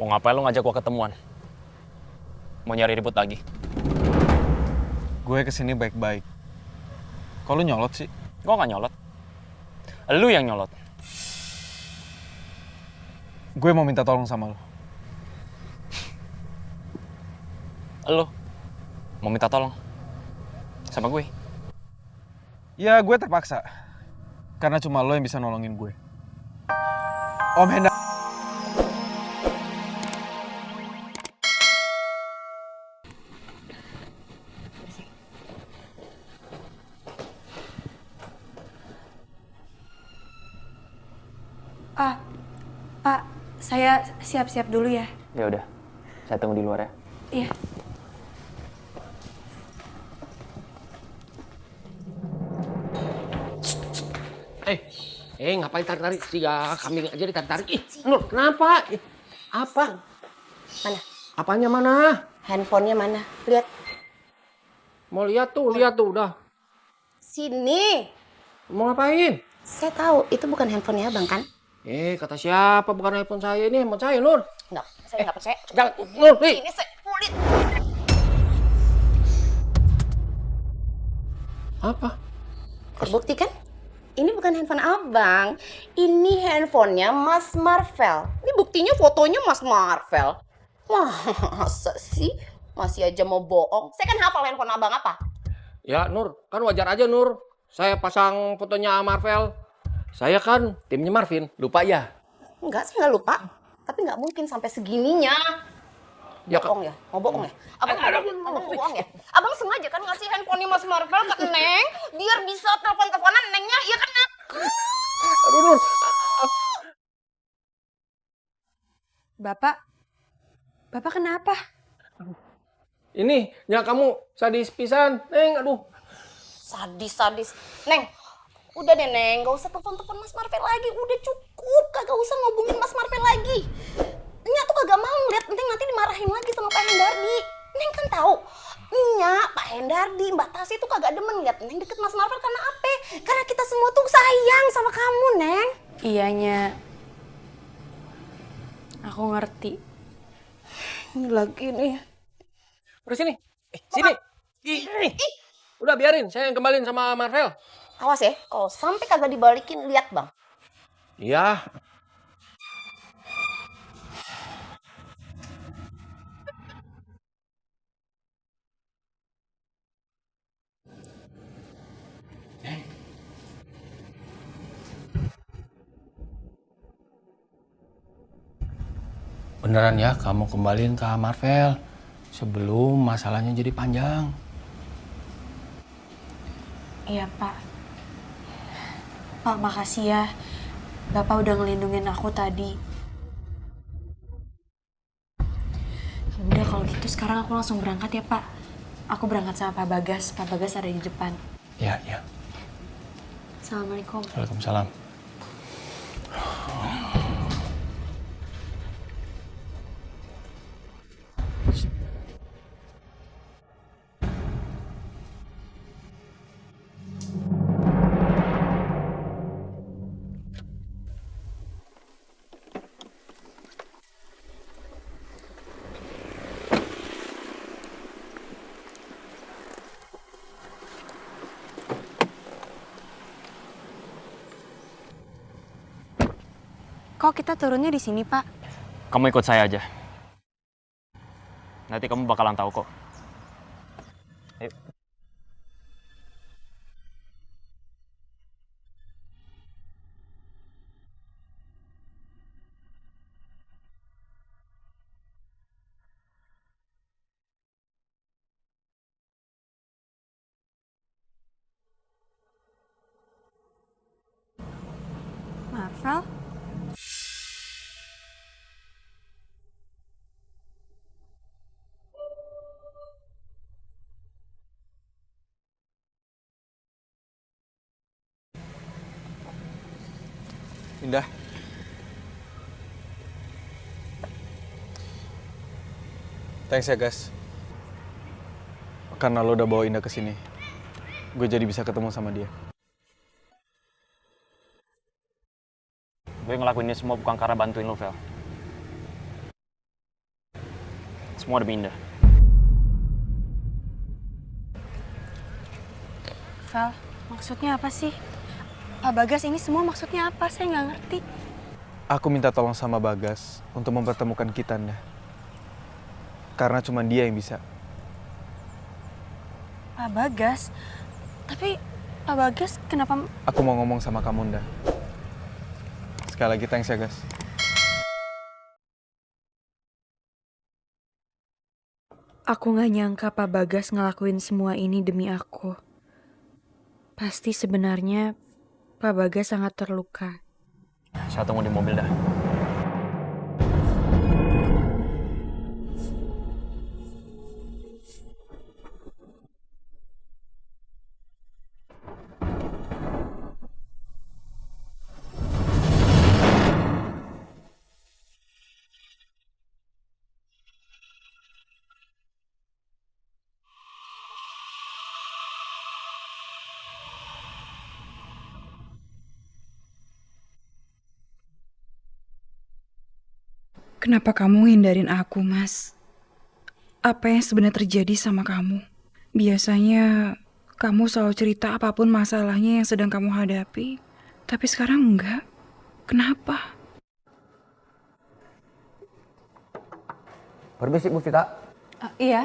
Mau ngapain lu ngajak gua ketemuan? Mau nyari ribut lagi? Gue kesini baik-baik. Kok lu nyolot sih? Gua nggak nyolot. Lu yang nyolot. Gue mau minta tolong sama lo. Lu mau minta tolong sama gue? Ya gue terpaksa. Karena cuma lo yang bisa nolongin gue. Om Hendar. Pak, saya siap-siap dulu ya. Ya udah, saya tunggu di luar ya. Iya. Ngapain tarik-tarik? Tiga kambing aja ditarik-tarik. Nur, kenapa? Apa? Mana? Apanya mana? Handphonenya mana? Lihat. Mau lihat tuh udah. Sini. Mau ngapain? Saya tahu itu bukan handphonenya abang kan? Kata siapa? Bukan handphone saya ini, handphone saya, Nur. Enggak, saya nggak percaya. Jangan, Nur, nih. Ini saya kulit. Apa? Terbukti kan? Ini bukan handphone abang. Ini handphonenya Mas Marvel. Ini buktinya fotonya Mas Marvel. Masa sih? Masih aja mau bohong. Saya kan hafal handphone abang apa? Ya, Nur, kan wajar aja, Nur. Saya pasang fotonya Marvel. Saya kan timnya Marvin, lupa ya? Enggak, saya nggak lupa. Tapi nggak mungkin sampai segininya. Ya, Bohong ya? Mau bohong ya? Abang mau bohong ya? Abang sengaja kan ngasih handphonenya Mas Marvel ke Neng biar bisa telepon-teleponan Nengnya, iya kan? Aduh, Nur. Bapak kenapa? Ini, ya kamu sadis pisan. Neng, aduh. Sadis. Neng, udah deh Neng, gak usah telepon-telepon Mas Marvel lagi. Udah cukup, kagak usah ngobongin Mas Marvel lagi. Nya tuh kagak mau ngeliat Neng nanti dimarahin lagi sama Pak Hendardi. Neng kan tahu, Nya, Pak Hendardi, Mbak Tasi tuh kagak demen liat Neng deket Mas Marvel karena apa? Karena kita semua tuh sayang sama kamu, Neng. Iyanya. Aku ngerti. Ini lagi nih. Udah sini. Sini. Ih. Udah biarin, saya yang kembaliin sama Marvel. Awas ya, kalau sampai kagak dibalikin, lihat Bang. Iya. Beneran ya, kamu kembaliin ke Marvel sebelum masalahnya jadi panjang. Iya, Pak. Pak, makasih ya. Bapak udah ngelindungin aku tadi. Udah kalau gitu sekarang aku langsung berangkat ya, Pak. Aku berangkat sama Pak Bagas. Pak Bagas ada di depan. Iya. Assalamualaikum. Waalaikumsalam. Kok kita turunnya di sini, Pak? Kamu ikut saya aja. Nanti kamu bakalan tahu kok. Ayo. Marvel? Indah. Thanks ya, guys. Karena lo udah bawa Indah ke sini. Gue jadi bisa ketemu sama dia. Gue ngelakuin ini semua bukan karena bantuin lo, Vel. Semua demi Indah. Val, maksudnya apa sih? Pak Bagas, ini semua maksudnya apa? Saya nggak ngerti. Aku minta tolong sama Bagas untuk mempertemukan kita, Nda. Karena cuma dia yang bisa. Pak Bagas? Tapi Pak Bagas kenapa... Aku mau ngomong sama kamu, Nda. Sekali lagi thanks ya, Gas. Aku nggak nyangka Pak Bagas ngelakuin semua ini demi aku. Pasti sebenarnya Pak Bagas sangat terluka. Saya tunggu di mobil dah. Kenapa kamu hindarin aku, Mas? Apa yang sebenarnya terjadi sama kamu? Biasanya kamu selalu cerita apapun masalahnya yang sedang kamu hadapi. Tapi sekarang enggak. Kenapa? Permisi Bu Vita. Iya.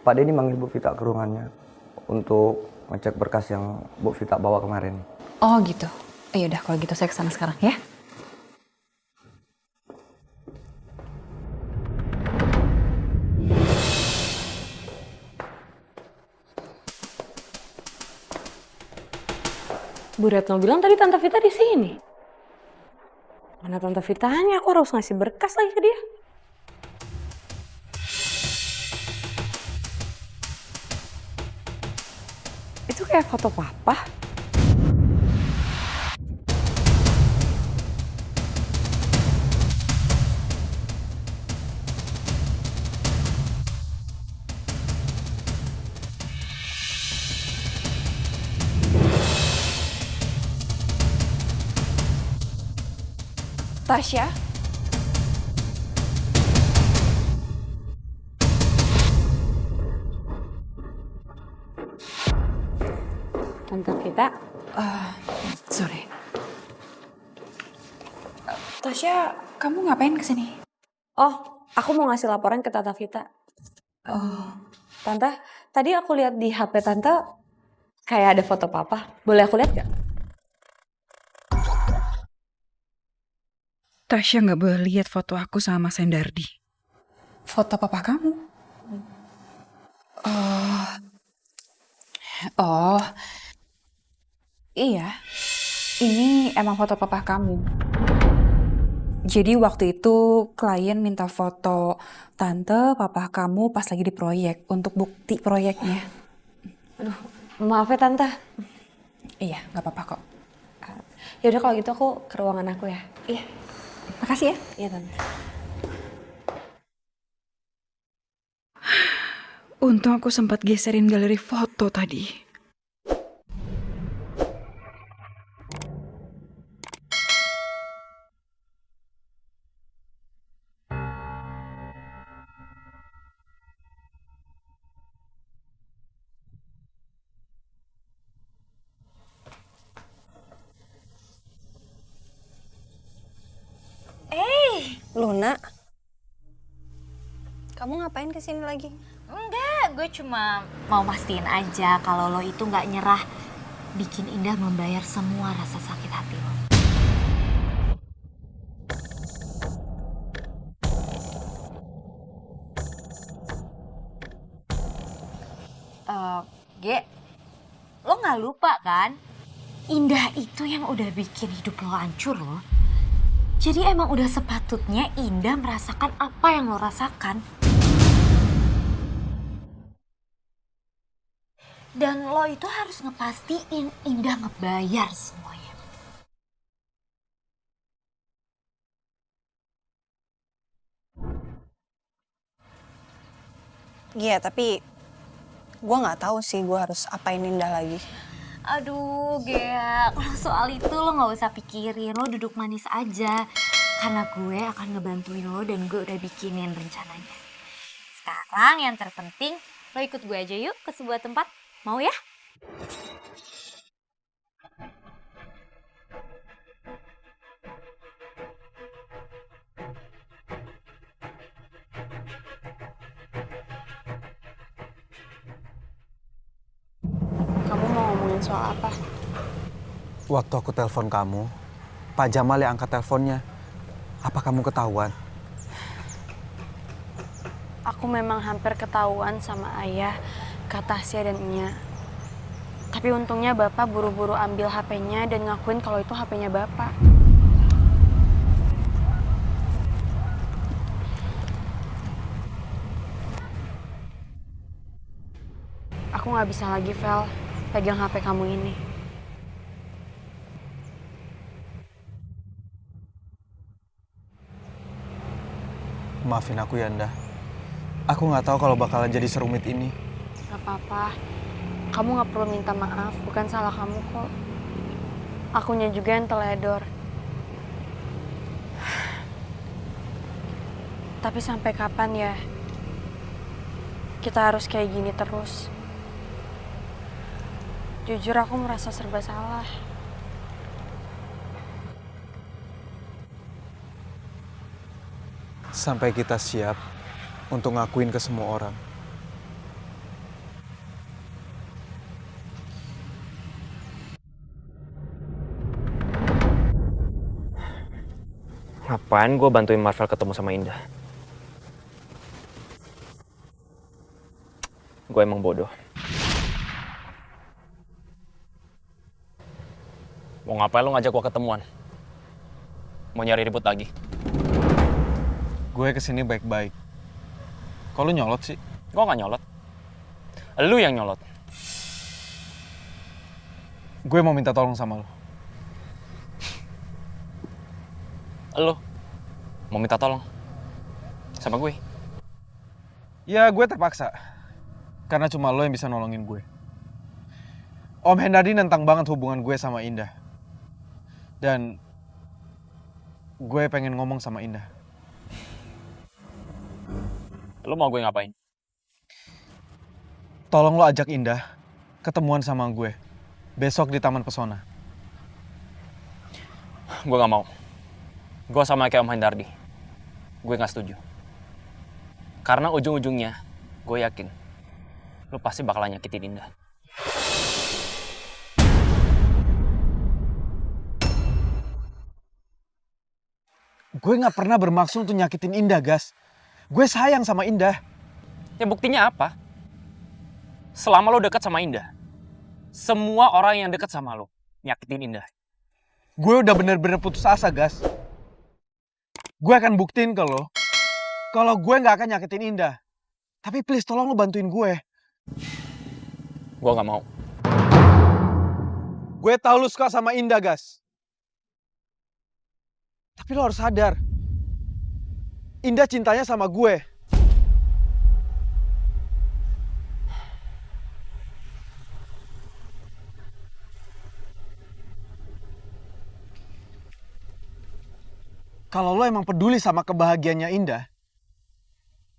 Pak Denny manggil Bu Vita ke ruangannya untuk ngecek berkas yang Bu Vita bawa kemarin. Oh gitu. Ya udah kalau gitu saya kesana sekarang ya. Bu Retno bilang tadi Tante Vita di sini. Mana Tante Vitanya? Aku harus ngasih berkas lagi ke dia. Itu kayak foto papa. Tasya? Tante Vita. Sorry. Tasya, kamu ngapain kesini? Oh, aku mau ngasih laporan ke Tante Vita. Tante, tadi aku lihat di HP Tante kayak ada foto papa. Boleh aku lihat gak? Tasya nggak boleh lihat foto aku sama Mas Hendardi. Foto papa kamu? Oh, iya. Ini emang foto papa kamu. Jadi waktu itu klien minta foto tante papa kamu pas lagi di proyek untuk bukti proyeknya. Aduh, maaf ya Tante. Iya, nggak apa-apa kok. Yaudah kalau gitu aku ke ruangan aku ya. Iya, makasih ya. Iya Tante. Untung aku sempat geserin galeri foto tadi. Luna, kamu ngapain kesini lagi? Enggak, gue cuma mau mastiin aja kalau lo itu nggak nyerah bikin Indah membayar semua rasa sakit hati lo. Ge, lo nggak lupa kan? Indah itu yang udah bikin hidup lo hancur lo. Jadi emang udah sepatutnya Indah merasakan apa yang lo rasakan. Dan lo itu harus ngepastiin Indah ngebayar semuanya. Iya, tapi gue nggak tahu sih gue harus apain Indah lagi. Aduh, Gea, kalau soal itu lo nggak usah pikirin, lo duduk manis aja. Karena gue akan ngebantuin lo dan gue udah bikinin rencananya. Sekarang yang terpenting, lo ikut gue aja yuk ke sebuah tempat. Mau ya? Kamu mau ngomongin soal apa? Waktu aku telepon kamu, Pak Jamal yang angkat teleponnya. Apa kamu ketahuan? Aku memang hampir ketahuan sama ayah, Kak Tasya dan Nya. Tapi untungnya Bapak buru-buru ambil HP-nya dan ngakuin kalau itu HP-nya Bapak. Aku nggak bisa lagi, Vel, pegang HP kamu ini. Maafin aku ya, Indah. Aku nggak tahu kalau bakalan jadi serumit ini. Gak apa-apa. Kamu gak perlu minta maaf, bukan salah kamu kok. Akunya juga yang teledor. Tapi sampai kapan ya kita harus kayak gini terus? Jujur aku merasa serba salah. Sampai kita siap untuk ngakuin ke semua orang. Ngapain gue bantuin Marvel ketemu sama Indah? Gue emang bodoh. Mau ngapain lo ngajak gue ketemuan? Mau nyari ribut lagi? Gue kesini baik-baik. Kok lu nyolot sih? Gue gak nyolot. Lu yang nyolot. Gue mau minta tolong sama lo. Lu mau minta tolong sama gue? Ya gue terpaksa. Karena cuma lo yang bisa nolongin gue. Om Hendardi nentang banget hubungan gue sama Indah. Dan gue pengen ngomong sama Indah. Lu mau gue ngapain? Tolong lo ajak Indah ketemuan sama gue besok di Taman Pesona. Gue gak mau. Gue sama kayak Om Hendardi. Gue gak setuju. Karena ujung-ujungnya gue yakin lu pasti bakalan nyakitin Indah. Gue gak pernah bermaksud untuk nyakitin Indah, Gas. Gue sayang sama Indah. Ya buktinya apa? Selama lo deket sama Indah, semua orang yang deket sama lo nyakitin Indah. Gue udah bener-bener putus asa, Gas. Gue akan buktiin ke lo kalau gue gak akan nyakitin Indah. Tapi please tolong lo bantuin gue. Gue gak mau. Gue tahu lo suka sama Indah, Gas. Tapi lo harus sadar, Indah cintanya sama gue. Kalau lo emang peduli sama kebahagiaannya Indah,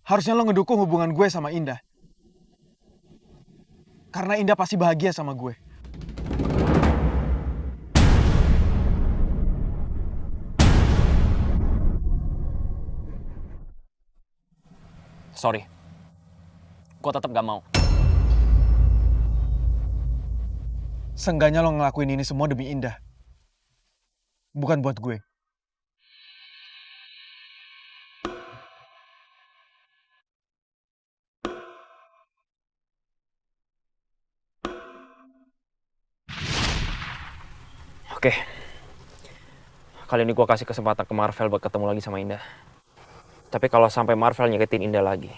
harusnya lo ngedukung hubungan gue sama Indah. Karena Indah pasti bahagia sama gue. Sorry. Gue tetap gak mau. Seenggaknya lo ngelakuin ini semua demi Indah. Bukan buat gue. Oke. Kali ini gue kasih kesempatan ke Marvel buat ketemu lagi sama Indah. Tapi kalau sampai Marvel nyakitin Indah lagi,